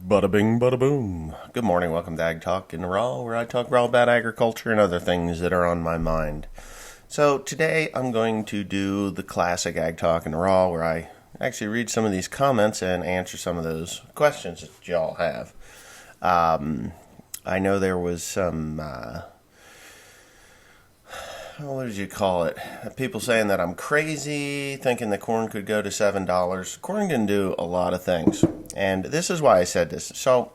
Bada bing, bada boom. Good morning, welcome to Ag Talk in the Raw, where I talk raw about agriculture and other things that are on my mind. So today I'm going to do the classic Ag Talk in the Raw, where I actually read some of these comments and answer some of those questions that y'all have. I know there was some, what did you call it? People saying that I'm crazy, thinking that corn could go to $7. Corn can do a lot of things, and this is why I said this. So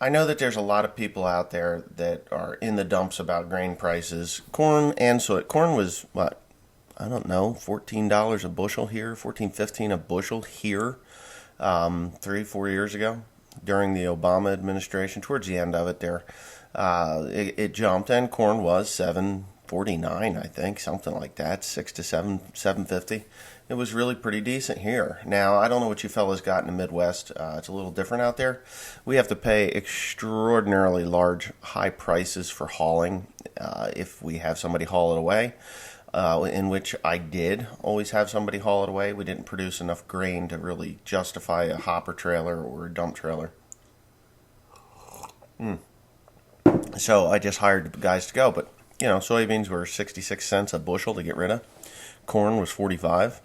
I know that there's a lot of people out there that are in the dumps about grain prices. Corn and soy. Corn was, what, I don't know, $14 a bushel here, $14.15 a bushel here 3-4 years ago during the Obama administration. Towards the end of it there, it jumped, and corn was $7.49, I think, something like that, $7.50. It was really pretty decent here. Now, I don't know what you fellas got in the Midwest. It's a little different out there. We have to pay extraordinarily large, high prices for hauling if we have somebody haul it away, in which I did always have somebody haul it away. We didn't produce enough grain to really justify a hopper trailer or a dump trailer. So I just hired guys to go. But, you know, soybeans were 66 cents a bushel to get rid of. Corn was 45.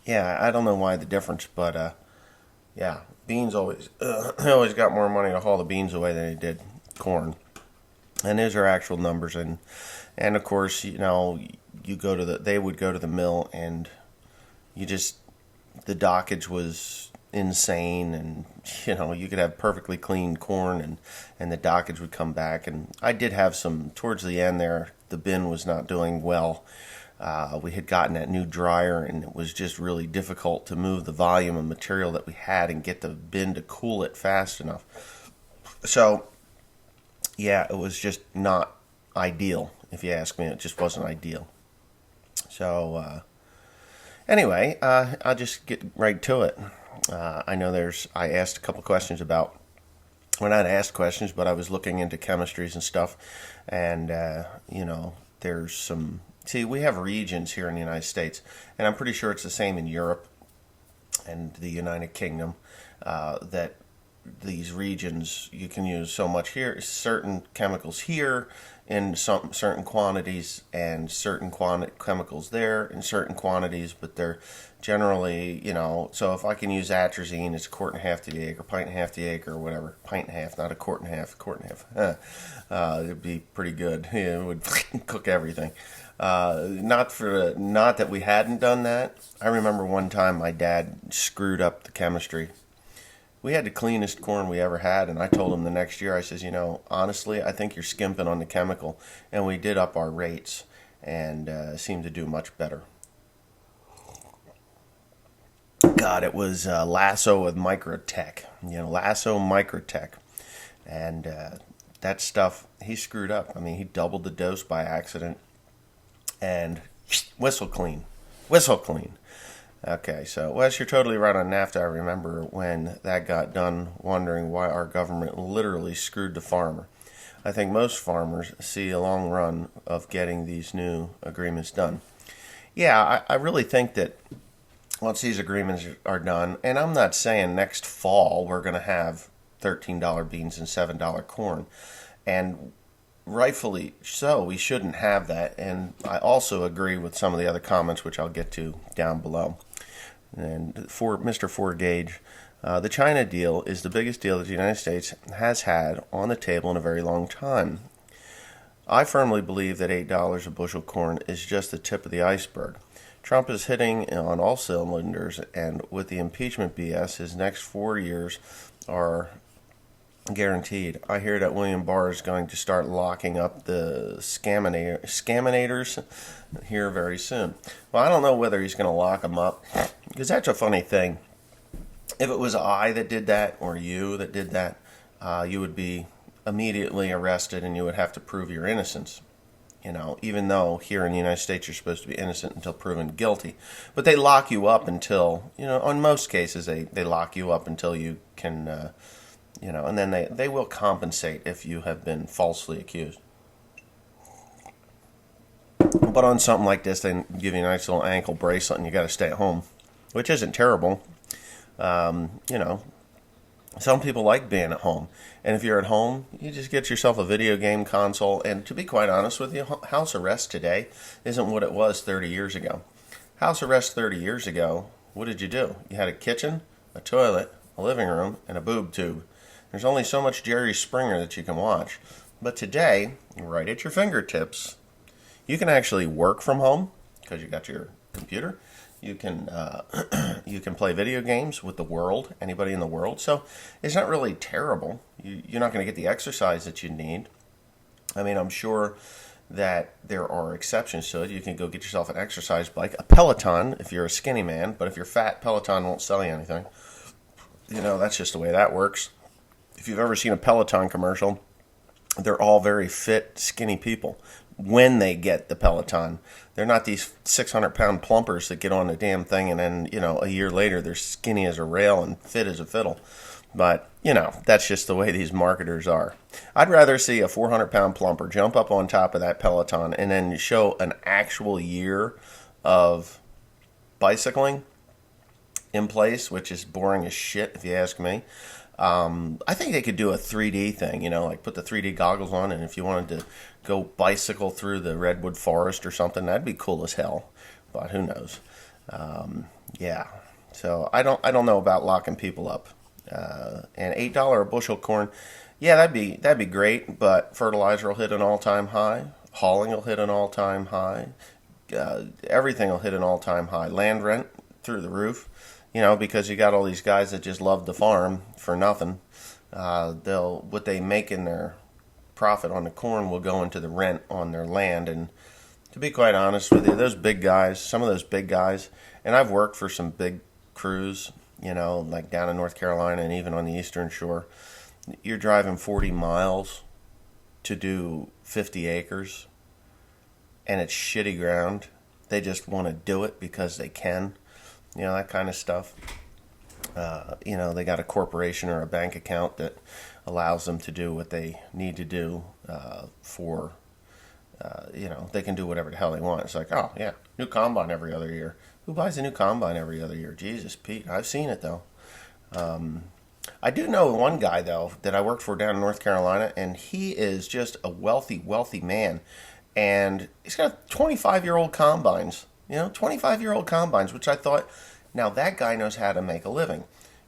Yeah, I don't know why the difference, but yeah, beans always always got more money to haul the beans away than they did corn. And those are actual numbers, and of course, you know, they would go to the mill, and the dockage was insane, and you know, you could have perfectly clean corn, and the dockage would come back. And I did have some towards the end there. The bin was not doing well. We had gotten that new dryer, and it was just really difficult to move the volume of material that we had and get the bin to cool it fast enough. So, yeah, it was just not ideal, if you ask me. It just wasn't ideal. So, anyway, I'll just get right to it. I know I asked a couple questions about, well, not asked questions, but I was looking into chemistries and stuff, and, you know, there's some... See, we have regions here in the United States, and I'm pretty sure it's the same in Europe and the United Kingdom, that these regions, you can use so much here, certain chemicals here in certain quantities, and certain chemicals there in certain quantities, but they're generally, you know, so if I can use atrazine, it's 1.5 quarts to the acre, pint and a half to the acre, or whatever, pint and a half, not a quart and a half, it'd be pretty good. Yeah, it would cook everything. Not that we hadn't done that. I remember one time my dad screwed up the chemistry. We had the cleanest corn we ever had, and I told him the next year, I says, you know, honestly, I think you're skimping on the chemical. And we did up our rates, and seemed to do much better. God, it was Lasso with Microtech, you know, Lasso Microtech, and that stuff, he screwed up. I mean, he doubled the dose by accident, and whistle clean. Okay, so, Wes, you're totally right on NAFTA. I remember when that got done, wondering why our government literally screwed the farmer. I think most farmers see a long run of getting these new agreements done. Yeah, I really think that once these agreements are done, and I'm not saying next fall we're going to have $13 beans and $7 corn, and rightfully so, we shouldn't have that. And I also agree with some of the other comments, which I'll get to down below. And for Mr. Ford Gage, the China deal is the biggest deal that the United States has had on the table in a very long time. I firmly believe that $8 a bushel corn is just the tip of the iceberg. Trump is hitting on all cylinders, and with the impeachment BS, his next 4 years are guaranteed. I hear that William Barr is going to start locking up the scaminators here very soon. Well, I don't know whether he's going to lock them up, because that's a funny thing. If it was I that did that, or you that did that, you would be immediately arrested, and you would have to prove your innocence. You know, even though here in the United States you're supposed to be innocent until proven guilty. But they lock you up until, you know, in most cases they lock you up until you can... you know, and then they will compensate if you have been falsely accused. But on something like this, they give you a nice little ankle bracelet and you got to stay at home, which isn't terrible. You know, Some people like being at home. And if you're at home, you just get yourself a video game console. And to be quite honest with you, house arrest today isn't what it was 30 years ago. House arrest 30 years ago, what did you do? You had a kitchen, a toilet, a living room, and a boob tube. There's only so much Jerry Springer that you can watch. But today, right at your fingertips, you can actually work from home because you got your computer. You can you can play video games with the world, anybody in the world. So it's not really terrible. You're not going to get the exercise that you need. I mean, I'm sure that there are exceptions to it. You can go get yourself an exercise bike, a Peloton if you're a skinny man. But if you're fat, Peloton won't sell you anything. You know, that's just the way that works. If you've ever seen a Peloton commercial, they're all very fit, skinny people when they get the Peloton. They're not these 600-pound plumpers that get on the damn thing and then, a year later they're skinny as a rail and fit as a fiddle. But, that's just the way these marketers are. I'd rather see a 400-pound plumper jump up on top of that Peloton and then show an actual year of bicycling in place, which is boring as shit if you ask me. I think they could do a 3D thing, like put the 3D goggles on, and if you wanted to go bicycle through the redwood forest or something, that'd be cool as hell. But who knows? Yeah. So I don't know about locking people up. And $8 a bushel corn, yeah, that'd be great. But fertilizer will hit an all-time high. Hauling will hit an all-time high. Everything will hit an all-time high. Land rent through the roof. Because you got all these guys that just love the farm for nothing. What they make in their profit on the corn will go into the rent on their land. And to be quite honest with you, those big guys, some of those big guys, and I've worked for some big crews, like down in North Carolina and even on the Eastern Shore. You're driving 40 miles to do 50 acres, and it's shitty ground. They just want to do it because they can. That kind of stuff. They got a corporation or a bank account that allows them to do what they need to do they can do whatever the hell they want. It's like, oh, yeah, new combine every other year. Who buys a new combine every other year? Jesus, Pete, I've seen it, though. I do know one guy, though, that I worked for down in North Carolina, and he is just a wealthy, wealthy man. And he's got 25-year-old combines. 25-year-old combines, which I thought, now that guy knows how to make a living,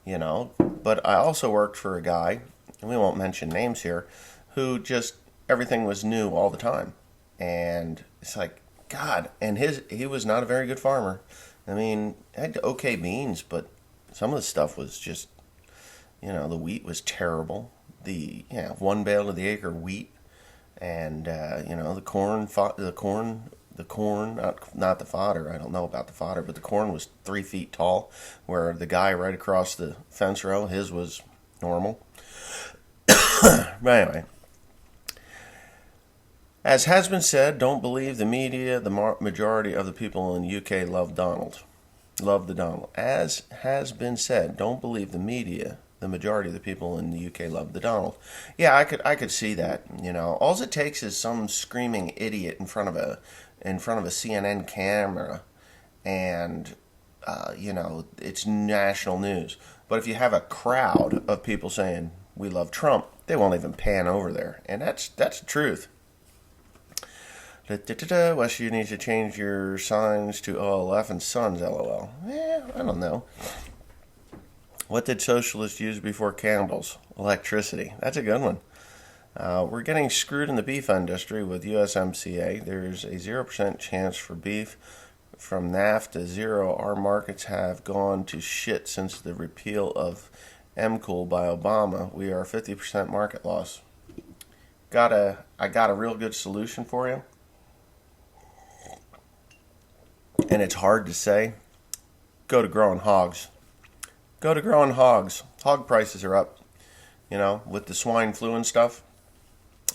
But I also worked for a guy, and we won't mention names here, who just, everything was new all the time. And it's like, God, and he was not a very good farmer. I mean, had okay beans, but some of the stuff was just, the wheat was terrible. One bale to the acre wheat, and, the corn, not the fodder. I don't know about the fodder, but the corn was 3 feet tall, where the guy right across the fence row, his was normal. But anyway, as has been said, don't believe the media. The majority of the people in the UK love Donald. Love the Donald. As has been said, don't believe the media. The majority of the people in the UK love the Donald. Yeah, I could see that. All it takes is some screaming idiot in front of a CNN camera, and it's national news. But if you have a crowd of people saying we love Trump, they won't even pan over there, and that's the truth. Wes, you need to change your signs to OLF and Sons, LOL. I don't know. What did socialists use before candles? Electricity. That's a good one. We're getting screwed in the beef industry with USMCA. There's a 0% chance for beef. From NAFTA zero, our markets have gone to shit since the repeal of MCOOL by Obama. We are 50% market loss. I got a real good solution for you. And it's hard to say. Go to growing hogs. Go to growing hogs. Hog prices are up, with the swine flu and stuff.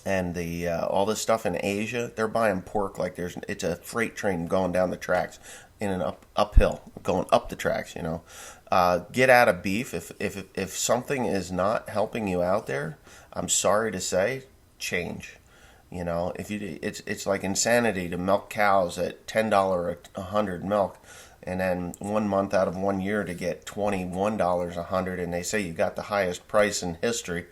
And the all this stuff in Asia, they're buying pork like it's a freight train going down the tracks in an uphill, going up the tracks. Get out of beef. If something is not helping you out there, I'm sorry to say, change. It's like insanity to milk cows at $10 a hundred milk, and then 1 month out of 1 year to get $21 a hundred, and they say you got the highest price in history,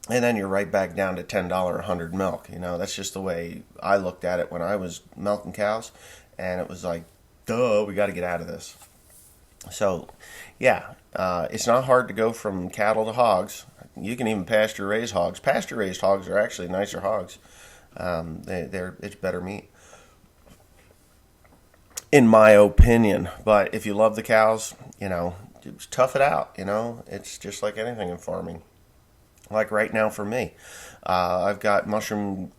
and then you're right back down to $10 a hundred milk. That's just the way I looked at it when I was milking cows, and it was like, duh, we got to get out of this. So, yeah, it's not hard to go from cattle to hogs. You can even pasture-raised hogs. Pasture-raised hogs are actually nicer hogs. It's better meat, in my opinion. But if you love the cows, just tough it out. It's just like anything in farming. Like right now for me, I've got a mushroom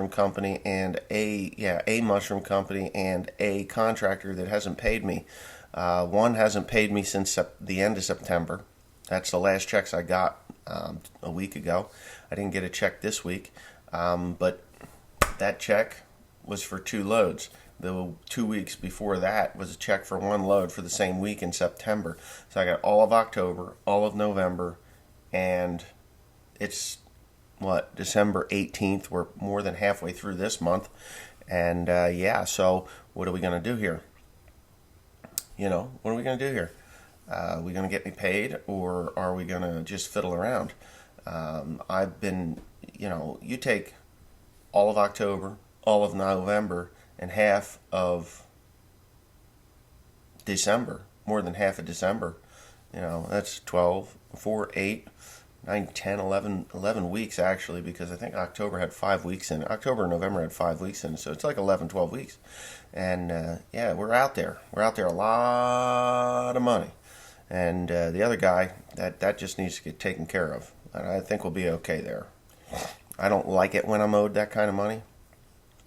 company and a mushroom company and a contractor that hasn't paid me. One hasn't paid me since the end of September. That's the last checks I got a week ago. I didn't get a check this week, but that check was for 2 loads. The 2 weeks before that was a check for 1 load for the same week in September. So I got all of October, all of November, and it's, December 18th. We're more than halfway through this month. And, so what are we going to do here? What are we going to do here? Are we going to get me paid, or are we going to just fiddle around? I've been, you take all of October, all of November, and half of December, more than half of December. That's 12, 4, 8, 9, 10, 11 weeks actually, because I think October had 5 weeks in it. October and November had 5 weeks in it, so it's like 11, 12 weeks. And we're out there. We're out there a lot of money. And the other guy, that just needs to get taken care of. And I think we'll be okay there. I don't like it when I'm owed that kind of money,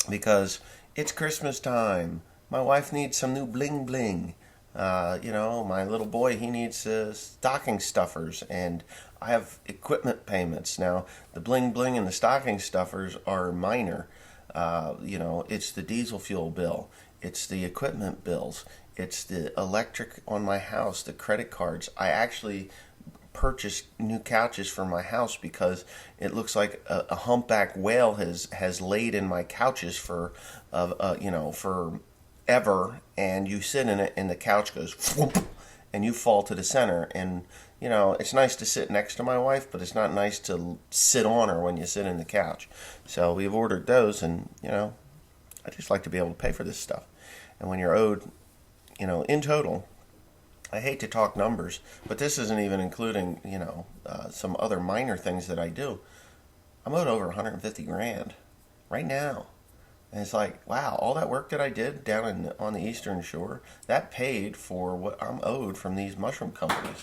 because it's Christmas time. My wife needs some new bling bling. My little boy, he needs stocking stuffers, and I have equipment payments. Now, the bling bling and the stocking stuffers are minor. It's the diesel fuel bill. It's the equipment bills. It's the electric on my house, the credit cards. I actually purchased new couches for my house because it looks like a humpback whale has laid in my couches for ever, and you sit in it and the couch goes whoop, and you fall to the center. And it's nice to sit next to my wife, but it's not nice to sit on her when you sit in the couch. So we've ordered those, and I just like to be able to pay for this stuff. And when you're owed, in total, I hate to talk numbers, but this isn't even including some other minor things that I do. I'm owed over 150 grand right now. And it's like, wow, all that work that I did down on the Eastern Shore, that paid for what I'm owed from these mushroom companies.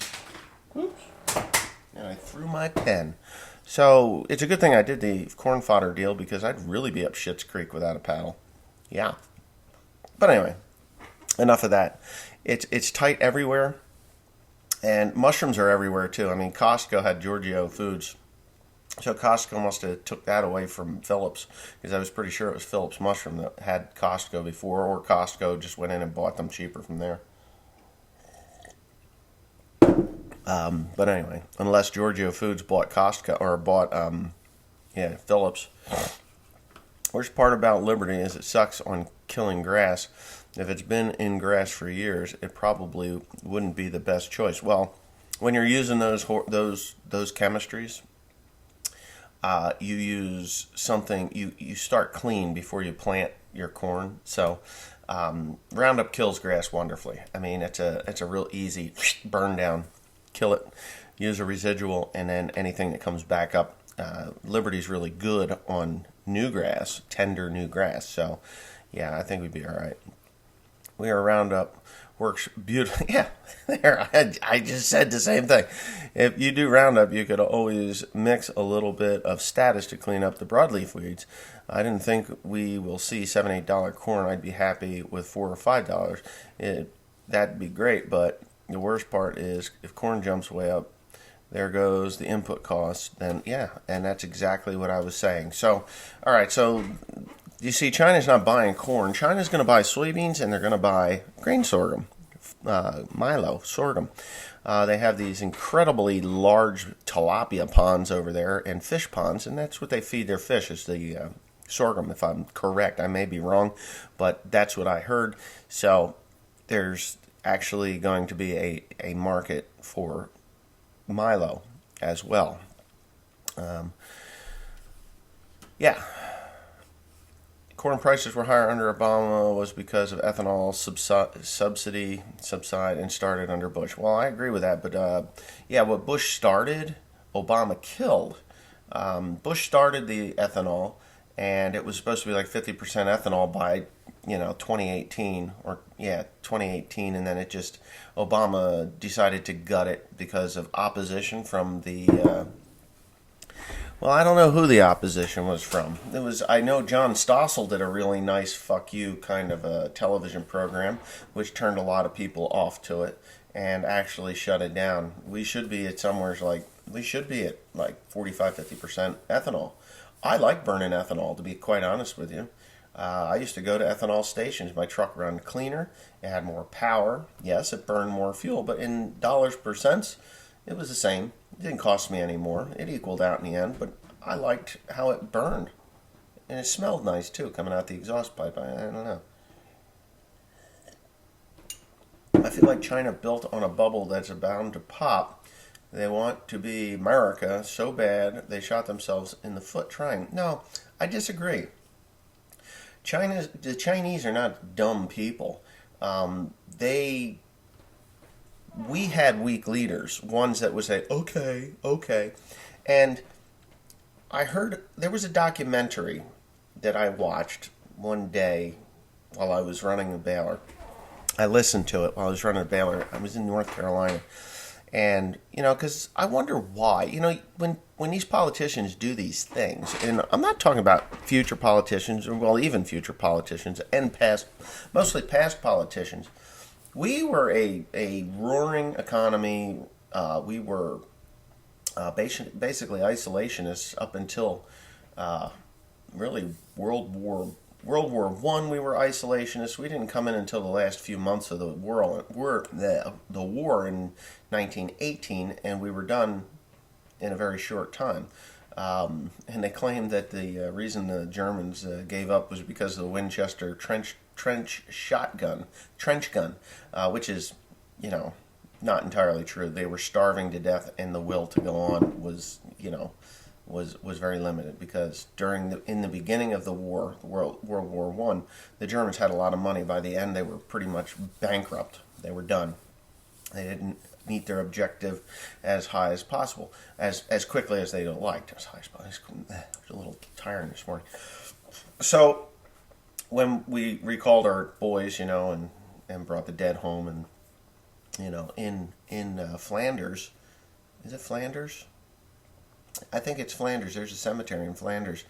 Whoops. And I threw my pen. So it's a good thing I did the corn fodder deal, because I'd really be up Schitt's Creek without a paddle. Yeah. But anyway, enough of that. It's tight everywhere, and mushrooms are everywhere too. I mean, Costco had Giorgio Foods. So Costco must have took that away from Phillips, because I was pretty sure it was Phillips Mushroom that had Costco before, or Costco just went in and bought them cheaper from there. But anyway, unless Giorgio Foods bought Costco, or bought Phillips. Worst part about Liberty is it sucks on killing grass. If it's been in grass for years, it probably wouldn't be the best choice. Well, when you're using those chemistries, you use something, you start clean before you plant your corn. So Roundup kills grass wonderfully. I mean, it's a real easy burn down, kill it, use a residual, and then anything that comes back up. Liberty's really good on new grass, tender new grass. So yeah, I think we'd be all right. Roundup works beautifully. Yeah, there. I just said the same thing. If you do Roundup, you could always mix a little bit of Status to clean up the broadleaf weeds. I didn't think we will see $7, $8 corn. I'd be happy with $4 or $5. That'd be great, but the worst part is if corn jumps way up, there goes the input costs. Then yeah, and that's exactly what I was saying. So, all right, so you see, China's not buying corn. China's going to buy soybeans, and they're going to buy grain sorghum, milo, sorghum. They have these incredibly large tilapia ponds over there and fish ponds, and that's what they feed their fish, is the sorghum, if I'm correct. I may be wrong, but that's what I heard. So there's actually going to be a market for Milo as well. Yeah. Corn prices were higher under Obama was because of ethanol subside and started under Bush. Well, I agree with that, but yeah, what Bush started, Obama killed. Bush started the ethanol, and it was supposed to be like 50% ethanol by 2018 2018, and then Obama decided to gut it because of opposition from the. Well, I don't know who the opposition was from. I know John Stossel did a really nice "fuck you" kind of a television program, which turned a lot of people off to it and actually shut it down. We should be at 45-50% ethanol. I like burning ethanol, to be quite honest with you. I used to go to ethanol stations. My truck ran cleaner. It had more power. Yes, it burned more fuel, but in dollars per cents, it was the same. It didn't cost me any more. It equaled out in the end, but I liked how it burned. And it smelled nice, too, coming out the exhaust pipe. I don't know. I feel like China built on a bubble that's bound to pop. They want to be America so bad they shot themselves in the foot trying. No, I disagree. The Chinese are not dumb people. We had weak leaders, ones that would say, okay. And I heard there was a documentary that I watched one day while I was running a baler. I listened to it while I was running a baler. I was in North Carolina. And, because I wonder why. When these politicians do these things, and I'm not talking about future politicians, or well, even future politicians, and mostly past politicians. We were a roaring economy. We were basically isolationists up until really World War I. We were isolationists. We didn't come in until the last few months of the war in 1918, and we were done in a very short time. And they claimed that the reason the Germans gave up was because of the Winchester trench gun, which is, not entirely true. They were starving to death, and the will to go on was very limited, because in the beginning of the war, World War I, the Germans had a lot of money. By the end, they were pretty much bankrupt. They were done. They didn't meet their objective as high as possible, as quickly as they liked. As high as possible. I was a little tired this morning. So when we recalled our boys, and brought the dead home, and in Flanders, is it Flanders? I think it's Flanders. There's a cemetery in Flanders,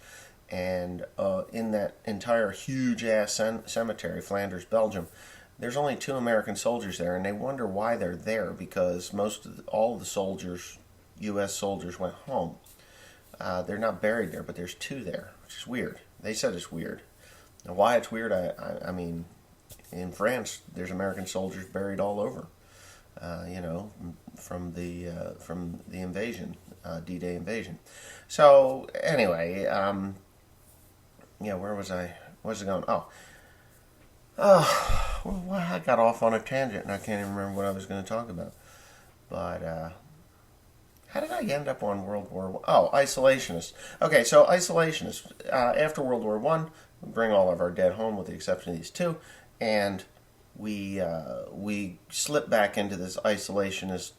and in that entire huge-ass cemetery, Flanders, Belgium, there's only 2 American soldiers there, and they wonder why they're there, because all the soldiers, U.S. soldiers, went home. They're not buried there, but there's 2 there, which is weird. They said it's weird. Now, why it's weird, I mean, in France, there's American soldiers buried all over, from the invasion. D-Day invasion. So anyway, where was I? Where's it going? Well, I got off on a tangent, and I can't even remember what I was going to talk about. But how did I end up on World War I? Oh, isolationists. Okay, so isolationists. After World War I, we bring all of our dead home, with the exception of these 2, and we slip back into this isolationist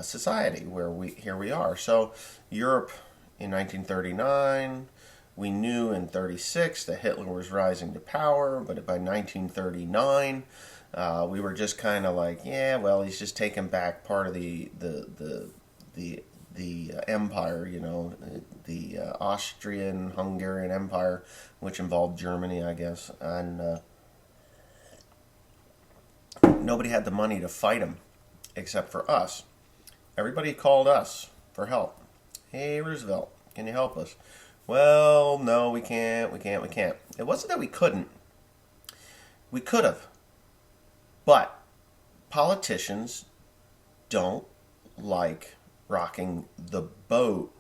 society where we are. So Europe in 1939, we knew in 36 that Hitler was rising to power, but by 1939, we were just kind of like, yeah, well, he's just taking back part of the empire, the Austrian-Hungarian Empire, which involved Germany, I guess, and nobody had the money to fight him except for us. Everybody called us for help. Hey, Roosevelt, can you help us? Well, no, we can't. It wasn't that we couldn't. We could have. But politicians don't like rocking the boat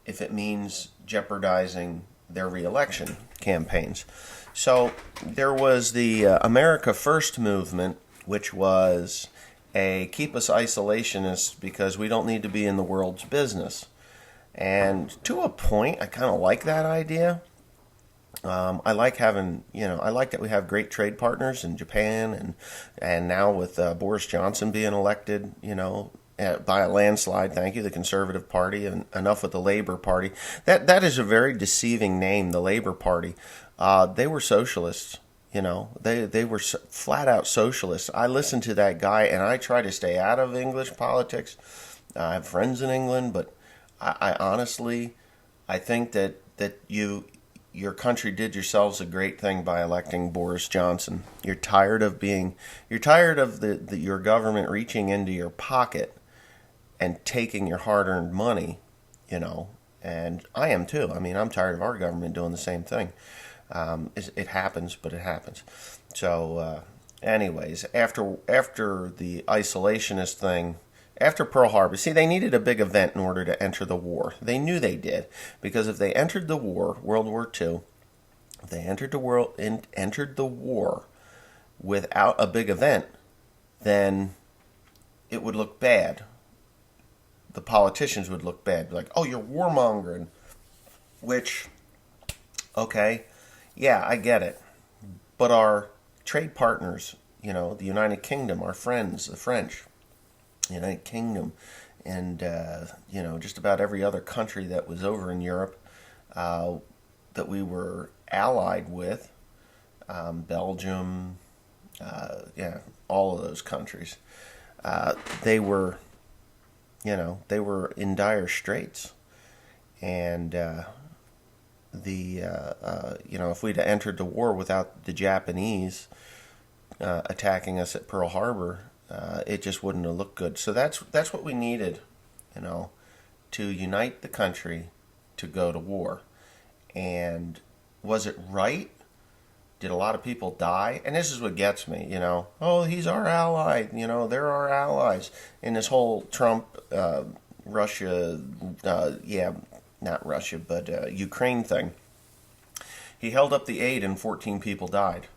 if it means jeopardizing their reelection campaigns. So there was the America First movement, which was a keep us isolationists because we don't need to be in the world's business. And to a point, I kind of like that idea. I like having, I like that we have great trade partners in Japan, and now with Boris Johnson being elected, by a landslide. Thank you, the Conservative Party, and enough with the Labor Party. That is a very deceiving name, the Labor Party. They were socialists. They were flat out socialists. I listened to that guy, and I try to stay out of English politics. I have friends in England, but I honestly, I think that your country did yourselves a great thing by electing Boris Johnson. You're tired of your government reaching into your pocket and taking your hard-earned money, and I am too. I mean, I'm tired of our government doing the same thing. It happens, but it happens. So, anyways, after the isolationist thing, after Pearl Harbor, see, they needed a big event in order to enter the war. They knew they did, because if they entered the war, World War II, if they entered the war without a big event, then it would look bad. The politicians would look bad, like, "Oh, you're warmongering," which, okay, yeah, I get it, but our trade partners, the United Kingdom, our friends, the French, United Kingdom, and just about every other country that was over in Europe that we were allied with, Belgium, all of those countries, they were in dire straits, and if we'd entered the war without the Japanese attacking us at Pearl Harbor, it just wouldn't have looked good. So that's what we needed, to unite the country to go to war. And was it right? Did a lot of people die? And this is what gets me, Oh, he's our ally. They're our allies. In this whole Trump, Russia, not Russia, but Ukraine thing. He held up the aid and 14 people died.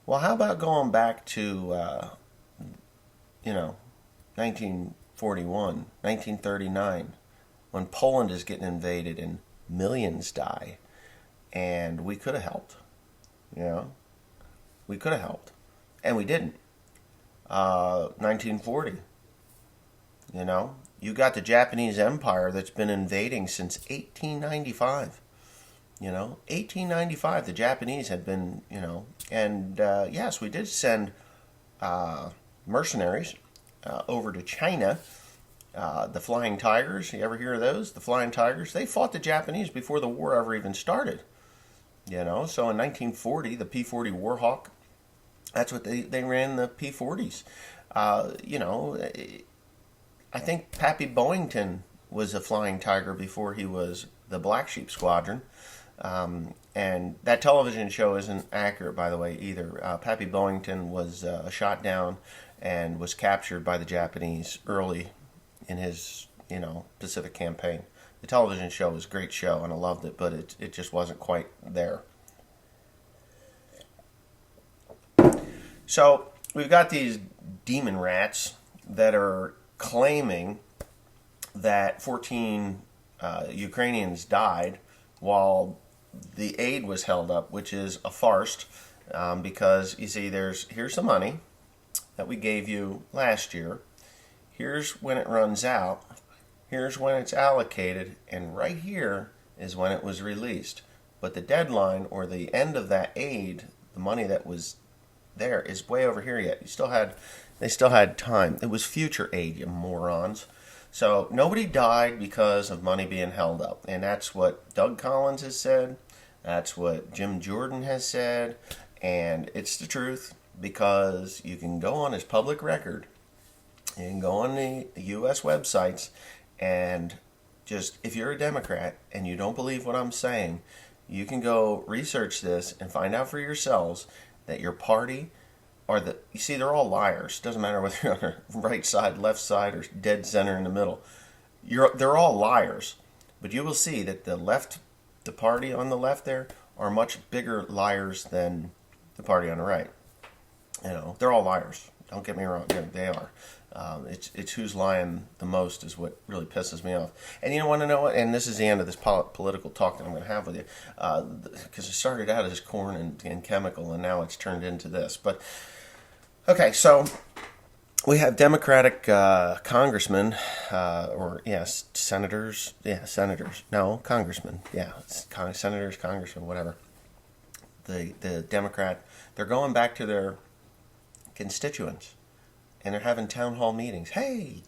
Well, how about going back to 1941, 1939, when Poland is getting invaded and millions die, and we could have helped. We could have helped, and we didn't. 1940, you got the Japanese Empire that's been invading since 1895. 1895, the Japanese had been, and yes, we did send mercenaries over to China. The Flying Tigers, you ever hear of those? The Flying Tigers, they fought the Japanese before the war ever even started. So in 1940, the P-40 Warhawk, that's what they ran the P-40s. I think Pappy Boyington was a Flying Tiger before he was the Black Sheep Squadron. And that television show isn't accurate, by the way, either. Pappy Boyington was shot down and was captured by the Japanese early in his, Pacific campaign. The television show was a great show, and I loved it, but it just wasn't quite there. So we've got these demon rats that are claiming that 14 Ukrainians died while the aid was held up, which is a farce, because you see, here's the money that we gave you last year. Here's when it runs out. Here's when it's allocated, and right here is when it was released. But the deadline, or the end of that aid, the money that was there, is way over here yet. They still had time. It was future aid, you morons. So nobody died because of money being held up. And that's what Doug Collins has said. That's what Jim Jordan has said. And it's the truth, because you can go on his public record. You can go on the U.S. websites, and just, if you're a Democrat and you don't believe what I'm saying, you can go research this and find out for yourselves that your party you see, they're all liars. Doesn't matter whether you're on the right side, left side, or dead center in the middle. They're all liars. But you will see that the party on the left there are much bigger liars than the party on the right. They're all liars. Don't get me wrong, they are. It's who's lying the most is what really pisses me off. And you want to know what? And this is the end of this political talk that I'm going to have with you, because it started out as corn and chemical, and now it's turned into this. But okay, so we have Democratic congressmen, senators. Yeah, senators. No, congressmen. Yeah, senators, congressmen, whatever. The Democrat, they're going back to their constituents, and they're having town hall meetings. Hey,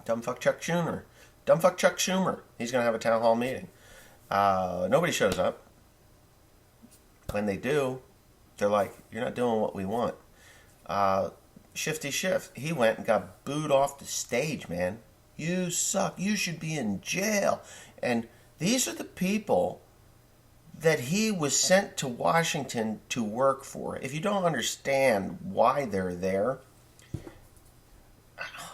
dumbfuck Chuck Schumer. Dumbfuck Chuck Schumer. He's going to have a town hall meeting. Nobody shows up. When they do, they're like, you're not doing what we want. Shifty Schiff, he went and got booed off the stage, man. You suck. You should be in jail. And these are the people that he was sent to Washington to work for. If you don't understand why they're there,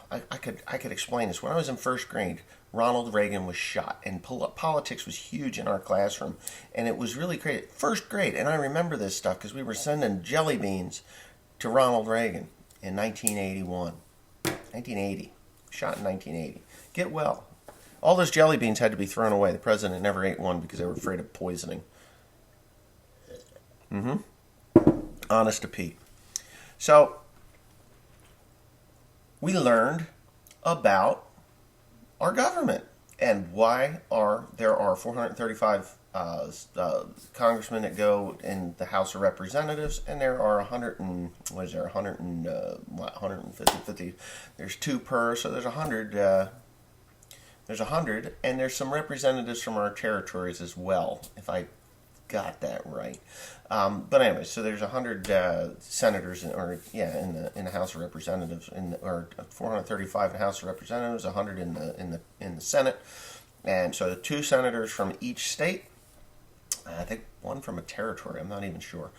I could explain this. When I was in first grade, Ronald Reagan was shot, and politics was huge in our classroom, and it was really great. First grade, and I remember this stuff because we were sending jelly beans to Ronald Reagan in 1981. 1980. Shot in 1980. Get well. All those jelly beans had to be thrown away. The president never ate one because they were afraid of poisoning. Honest to Pete. So, we learned about our government and why there are 435 congressmen that go in the House of Representatives, and there are 150. There's 2 per, so there's 100. There's 100, and there's some representatives from our territories as well, if I got that right. But anyway, so there's 100 senators, in the House of Representatives, or 435 in the House of Representatives, 100 in the Senate, and so the 2 senators from each state. I think 1 from a territory. I'm not even sure.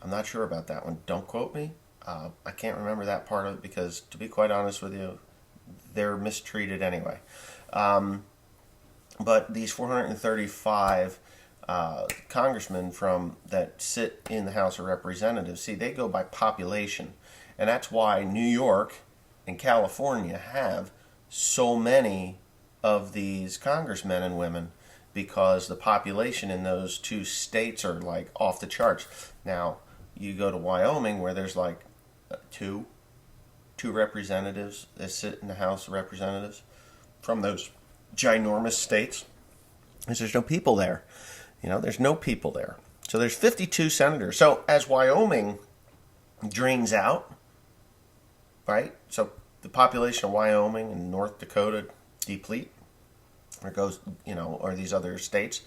I'm not sure about that one. Don't quote me. I can't remember that part of it because, to be quite honest with you, they're mistreated anyway. But these 435 congressmen that sit in the House of Representatives, see, they go by population. And that's why New York and California have so many of these congressmen and women, because the population in those 2 states are like off the charts. Now, you go to Wyoming where there's like two representatives that sit in the House of Representatives from those ginormous states. There's no people there. There's no people there. So there's 52 senators. So as Wyoming drains out, right? So the population of Wyoming and North Dakota deplete, or goes, or these other states,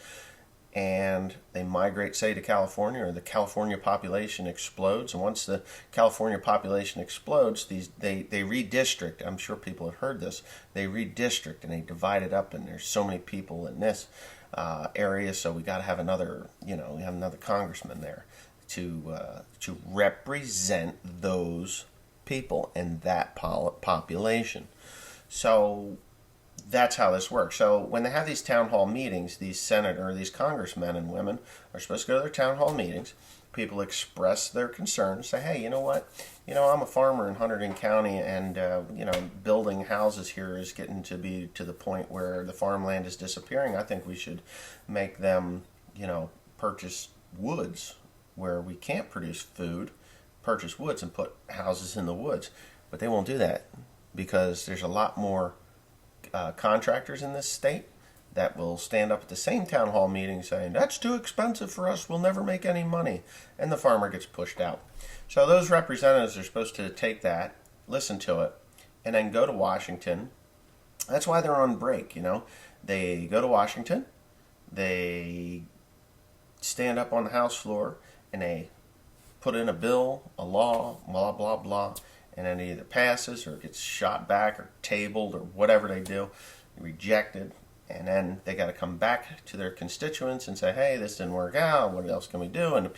and they migrate, say, to California, or the California population explodes. And once the California population explodes, they redistrict. I'm sure people have heard this. They redistrict and they divide it up, and there's so many people in this area, so we got to have another, we have another congressman there to represent those people and that population. So that's how this works. So when they have these town hall meetings, these congressmen and women are supposed to go to their town hall meetings. People express their concerns, say, hey, you know what? I'm a farmer in Hunterdon County, and, building houses here is getting to be to the point where the farmland is disappearing. I think we should make them, purchase woods where we can't produce food, purchase woods and put houses in the woods. But they won't do that because there's a lot more contractors in this state that will stand up at the same town hall meeting saying, that's too expensive for us, we'll never make any money. And the farmer gets pushed out. So those representatives are supposed to take that, listen to it, and then go to Washington. That's why they're on break, They go to Washington, they stand up on the House floor, and they put in a bill, a law, blah, blah, blah, and then it either passes or gets shot back or tabled or whatever they do, rejected. And then they got to come back to their constituents and say, hey, this didn't work out. What else can we do? And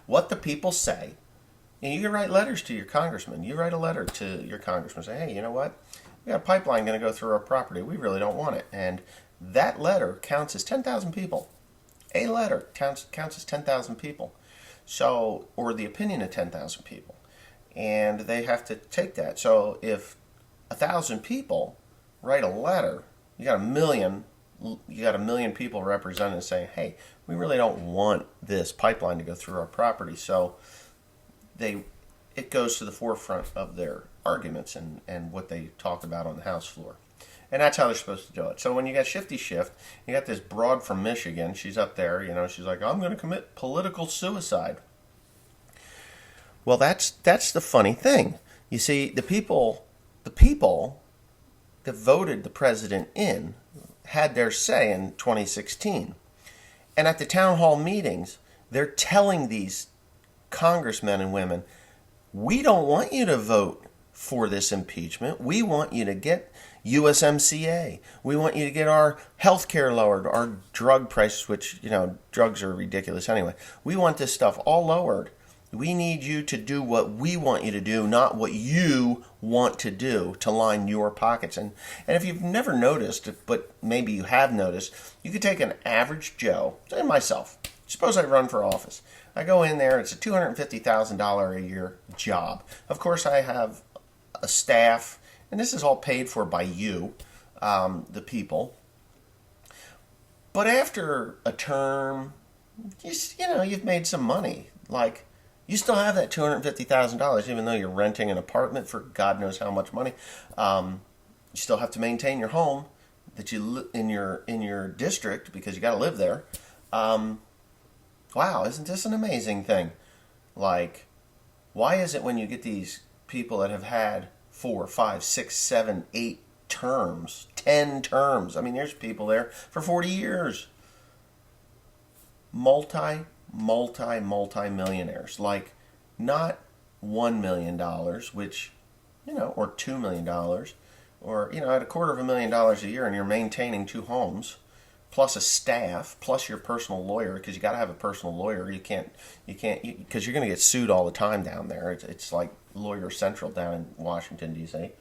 what the people say. And you can write letters to your congressman. You write a letter to your congressman. Say, hey, you know what? We got a pipeline going to go through our property. We really don't want it. And that letter counts as 10,000 people A letter counts as 10,000 people. So, or the opinion of 10,000 people. And they have to take that. So if 1,000 people write a letter, you got a million people represented saying, hey, we really don't want this pipeline to go through our property. So it goes to the forefront of their arguments and what they talk about on the House floor. And that's how they're supposed to do it. So when you got Shifty Shift, you got this broad from Michigan. She's up there, she's like, I'm going to commit political suicide. Well, that's the funny thing. You see, the people that voted the president in had their say in 2016. And at the town hall meetings, they're telling these congressmen and women, we don't want you to vote for this impeachment. We want you to get USMCA. We want you to get our health care lowered, our drug prices, which, drugs are ridiculous anyway. We want this stuff all lowered. We need you to do what we want you to do, not what you want to do to line your pockets. And if you've never noticed, but maybe you have noticed, you could take an average Joe, say myself. Suppose I run for office. I go in there, it's a $250,000 a year job. Of course, I have a staff, and this is all paid for by you, the people. But after a term, you've made some money. Like, you still have that $250,000, even though you're renting an apartment for God knows how much money. You still have to maintain your home that you in your district because you got to live there. Wow, isn't this an amazing thing? Like, why is it when you get these people that have had 4, 5, 6, 7, 8 terms, 10 terms? I mean, there's people there for 40 years. Multi-millionaires, like not $1 million, which, or $2 million, or, at $250,000 a year, and you're maintaining 2 homes, plus a staff, plus your personal lawyer, because you got to have a personal lawyer. You can't, because you're going to get sued all the time down there. It's like Lawyer Central down in Washington, D.C.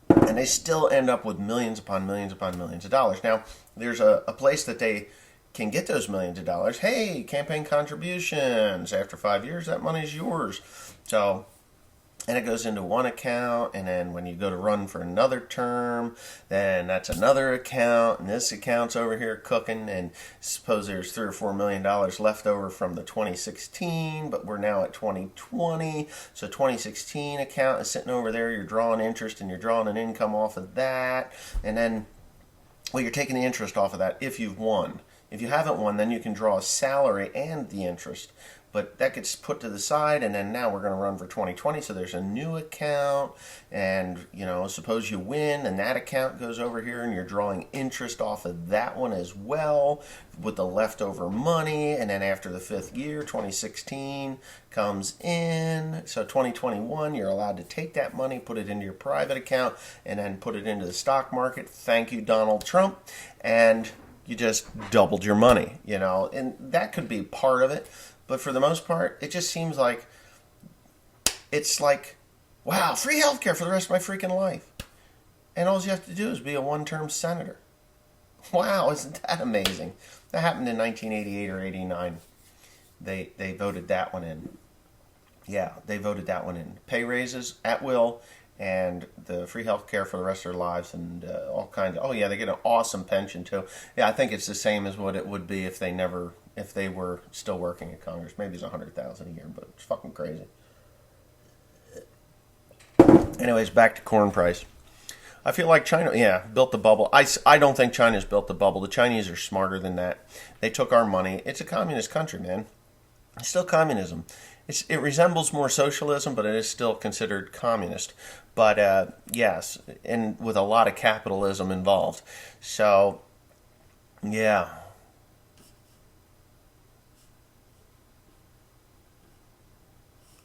And they still end up with millions upon millions upon millions of dollars. Now, there's a place that they can get those millions of dollars. Hey, campaign contributions. After 5 years, that money's yours. So, and it goes into one account, and then when you go to run for another term, then that's another account, and this account's over here cooking, and suppose there's $3 or $4 million left over from the 2016, but we're now at 2020, so 2016 account is sitting over there, you're drawing interest, and you're drawing an income off of that, and then, well, you're taking the interest off of that if you've won. If you haven't won, then you can draw a salary and the interest. But that gets put to the side, and then now we're going to run for 2020, so there's a new account, and, suppose you win, and that account goes over here, and you're drawing interest off of that one as well with the leftover money, and then after the 5th year, 2016 comes in, so 2021, you're allowed to take that money, put it into your private account, and then put it into the stock market. Thank you, Donald Trump, and you just doubled your money, and that could be part of it. But for the most part, it just seems like it's like, wow, free healthcare for the rest of my freaking life. And all you have to do is be a one-term senator. Wow, isn't that amazing? That happened in 1988 or 89. They voted that one in. Yeah, they voted that one in. Pay raises at will and the free healthcare for the rest of their lives and all kinds of... Oh, yeah, they get an awesome pension, too. Yeah, I think it's the same as what it would be if they were still working at Congress. Maybe it's $100,000 a year, but it's fucking crazy. Anyways, back to corn price. I feel like China, built the bubble. I don't think China's built the bubble. The Chinese are smarter than that. They took our money. It's a communist country, man. It's still communism. It resembles more socialism, but it is still considered communist. But, yes, and with a lot of capitalism involved. So, yeah.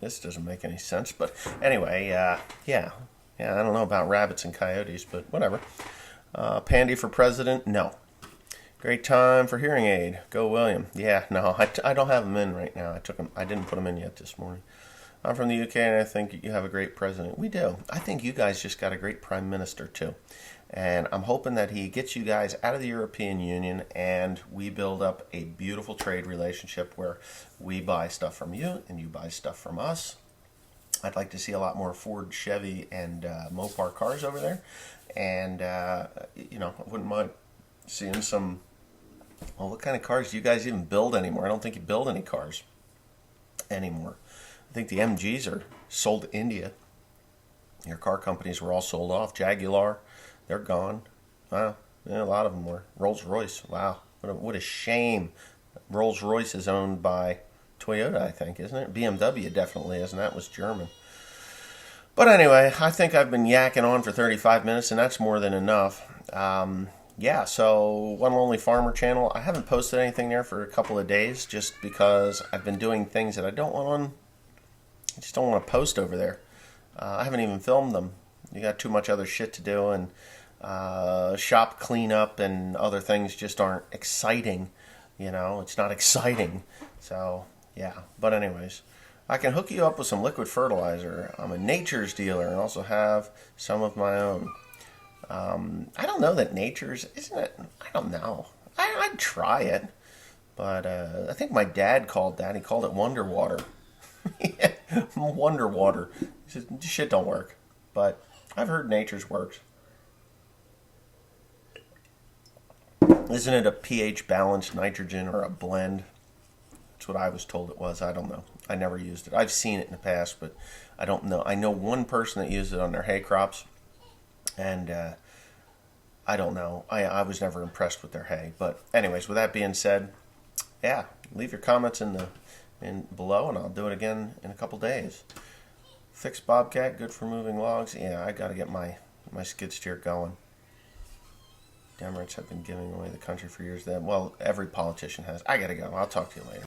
This doesn't make any sense, but anyway, yeah, I don't know about rabbits and coyotes, but whatever. Pandy for president? No. Great time for hearing aid. Go William. Yeah, no, I don't have them in right now. I didn't put them in yet this morning. I'm from the UK, and I think you have a great president. We do. I think you guys just got a great prime minister, too. And I'm hoping that he gets you guys out of the European Union and we build up a beautiful trade relationship where we buy stuff from you and you buy stuff from us. I'd like to see a lot more Ford, Chevy, and Mopar cars over there. And, you know, I wouldn't mind seeing some... Well, what kind of cars do you guys even build anymore? I don't think you build any cars anymore. I think the MGs are sold to India. Your car companies were all sold off. Jaguar, they're gone. Wow, yeah, a lot of them were. Rolls-Royce, wow, what a shame. Rolls-Royce is owned by Toyota, I think, isn't it? BMW definitely is, and that was German. But anyway, I think I've been yakking on for 35 minutes, and that's more than enough. Yeah, so One Lonely Farmer channel, I haven't posted anything there for a couple of days just because I've been doing things that I just don't want to post over there. I haven't even filmed them. You got too much other shit to do, and shop cleanup and other things just aren't exciting. You know, it's not exciting. So, yeah. But anyways, I can hook you up with some liquid fertilizer. I'm a nature's dealer and also have some of my own. I don't know that nature's, isn't it? I don't know. I'd try it. But I think my dad called that. He called it Wonder Water. Yeah, Wonder Water. He said, shit don't work. But I've heard nature's works. Isn't it a pH balanced nitrogen or a blend? That's what I was told it was. I don't know. I never used it. I've seen it in the past, but I don't know. I know one person that used it on their hay crops. And I don't know. I was never impressed with their hay. But anyways, with that being said, yeah, leave your comments in below, and I'll do it again in a couple days. Fixed Bobcat, good for moving logs. Yeah, I got to get my skid steer going. Democrats have been giving away the country for years. Well, every politician has. I got to go. I'll talk to you later.